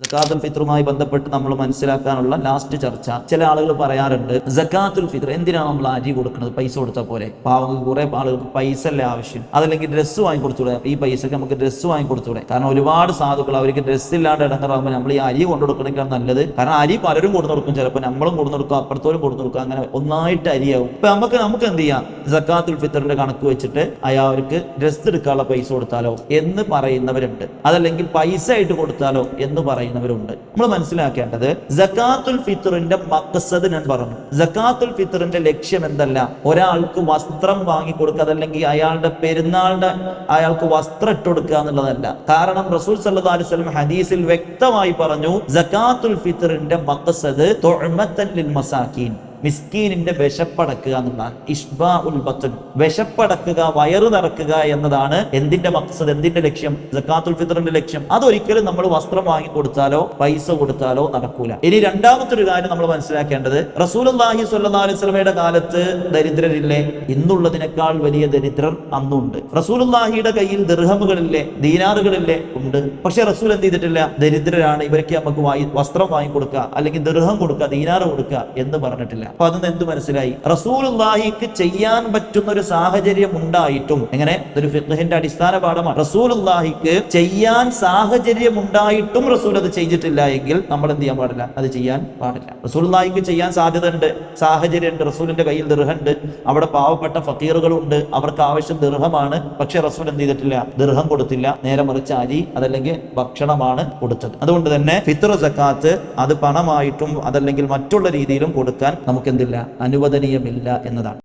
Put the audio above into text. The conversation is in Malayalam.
സക്കാത്തുൽ ഫിത്റുമായി ബന്ധപ്പെട്ട് നമ്മൾ മനസ്സിലാക്കാനുള്ള ലാസ്റ്റ് ചർച്ച. ചില ആളുകൾ പറയാറുണ്ട്, സക്കാത്തുൽ ഫിത്ർ എന്തിനാണ് നമ്മൾ അരി കൊടുക്കുന്നത്, പൈസ കൊടുത്താൽ പോലെ. പാവങ്ങൾക്ക് കുറെ ആളുകൾക്ക് പൈസ അല്ലേ ആവശ്യം, അതല്ലെങ്കിൽ ഡ്രസ്സ് വാങ്ങി കൊടുത്തൂടെ, ഈ പൈസക്ക് നമുക്ക് ഡ്രസ്സ് വാങ്ങി കൊടുത്തൂടെ. കാരണം ഒരുപാട് സാധുക്കൾ അവർക്ക് ഡ്രസ്സ് ഇല്ലാണ്ട് ഇടങ്ങറാകുമ്പോൾ നമ്മൾ ഈ അരി കൊണ്ടു കൊടുക്കണമെങ്കിൽ നല്ലത്. കാരണം അരി പലരും കൊടുത്തു കൊടുക്കും, ചിലപ്പോൾ നമ്മളും കൊടുത്തു കൊടുക്കും, അപ്പുറത്തോലും കൊടുത്തു കൊടുക്കും, അങ്ങനെ ഒന്നായിട്ട് അരിയാവും. ഇപ്പൊ നമുക്ക് എന്ത് ചെയ്യാം, സക്കാത്തുൽ ഫിത്റിന്റെ കണക്ക് വെച്ചിട്ട് അയാൾക്ക് ഡ്രസ്സ് എടുക്കാനുള്ള പൈസ കൊടുത്താലോ എന്ന് പറയുന്നവരുണ്ട്, അതല്ലെങ്കിൽ പൈസ ആയിട്ട് കൊടുത്താലോ എന്ന് പറയുന്നവരുണ്ട്. നമ്മൾ മനസ്സിലാക്കേണ്ടത് സക്കാത്തുൽ ഫിത്റിന്റെ മഖ്സദ് ഞാൻ പറഞ്ഞു. സക്കാത്തുൽ ഫിത്റിന്റെ ലക്ഷ്യം എന്തല്ല, ഒരാൾക്ക് വസ്ത്രം വാങ്ങിക്കൊടുക്കുക, അതല്ലെങ്കിൽ അയാളുടെ പെരുന്നാളിന്റെ അയാൾക്ക് വസ്ത്രം ഇട്ടുകൊടുക്കുക എന്നുള്ളതല്ല. കാരണം റസൂൽ സല്ലല്ലാഹു അലൈഹി വസല്ലം ഹദീസിൽ വ്യക്തമായി പറഞ്ഞു, സക്കാത്തുൽ ഫിത്റിന്റെ മഖ്സദ് തുഅമത്തൻ ലിൽ മസാകീൻ, മിസ്കീനിന്റെ വിശപ്പടക്കുക എന്നുള്ളതാണ്. ഇഷ്ബാഉൽ ബത്ൻ, വിശപ്പടക്കുക, വയറ് നിറക്കുക എന്നതാണ് എന്തിന്റെ മഖ്സദ്, എന്തിന്റെ ലക്ഷ്യം, സക്കാത്തുൽ ഫിത്റിന്റെ ലക്ഷ്യം. അതൊരിക്കലും നമ്മൾ വസ്ത്രം വാങ്ങി കൊടുത്താലോ പൈസ കൊടുത്താലോ നടക്കൂല. ഇനി രണ്ടാമത്തെ ഒരു കാര്യം നമ്മൾ മനസ്സിലാക്കേണ്ടത്, റസൂലുള്ളാഹി സ്വല്ലല്ലാഹു അലൈഹി വസല്ലമയുടെ കാലത്ത് ദരിദ്രരില്ലേ, ഇന്നുള്ളതിനേക്കാൾ വലിയ ദരിദ്രർ അന്നുണ്ട്. റസൂലുള്ളാഹിയുടെ കയ്യിൽ ദിർഹമുകളില്ലേ, ദീനാറുകളില്ലേ, ഉണ്ട്. പക്ഷെ റസൂൽ എന്ത് ചെയ്തിട്ടില്ല, ദരിദ്രരാണ് ഇവർക്ക് നമുക്ക് വസ്ത്രം വാങ്ങി കൊടുക്കുക, അല്ലെങ്കിൽ ദിർഹം കൊടുക്കുക, ദീനാറ് കൊടുക്കുക എന്ന് പറഞ്ഞിട്ടില്ല. അപ്പൊ അതിന് എന്ത് മനസ്സിലായി, റസൂലുള്ളാഹിക്ക് ചെയ്യാൻ പറ്റുന്ന ഒരു സാഹചര്യം ഉണ്ടായിട്ടും, എങ്ങനെ, ഇതൊരു ഫിഖ്ഹിന്റെ അടിസ്ഥാന പാഠമാണ്, റസൂലുള്ളാഹിക്ക് ചെയ്യാൻ സാഹചര്യം ഉണ്ടായിട്ടും റസൂൽ അത് ചെയ്തിട്ടില്ല എങ്കിൽ നമ്മൾ എന്ത് ചെയ്യാൻ പാടില്ല, അത് ചെയ്യാൻ പാടില്ല. റസൂലുള്ളാഹിക്ക് ചെയ്യാൻ സാധ്യത ഉണ്ട്, സാഹചര്യം ഉണ്ട്, റസൂലിന്റെ കയ്യിൽ ദിർഹമുണ്ട്, അവിടെ പാവപ്പെട്ട ഫക്കീറുകളുണ്ട്, അവർക്ക് ആവശ്യം ദിർഹമാണ്. പക്ഷെ റസൂൽ എന്ത് ചെയ്തിട്ടില്ല, ദിർഹം കൊടുത്തില്ല, നേരെ മറിച്ച് അരി അതല്ലെങ്കിൽ ഭക്ഷണമാണ് കൊടുത്തത്. അതുകൊണ്ട് തന്നെ ഫിത്ർ സക്കാത്ത് അത് പണമായിട്ടും അതല്ലെങ്കിൽ മറ്റുള്ള രീതിയിലും കൊടുക്കാൻ നമുക്ക് എന്തില്ല, അനുവദനീയമില്ല എന്നതാണ്.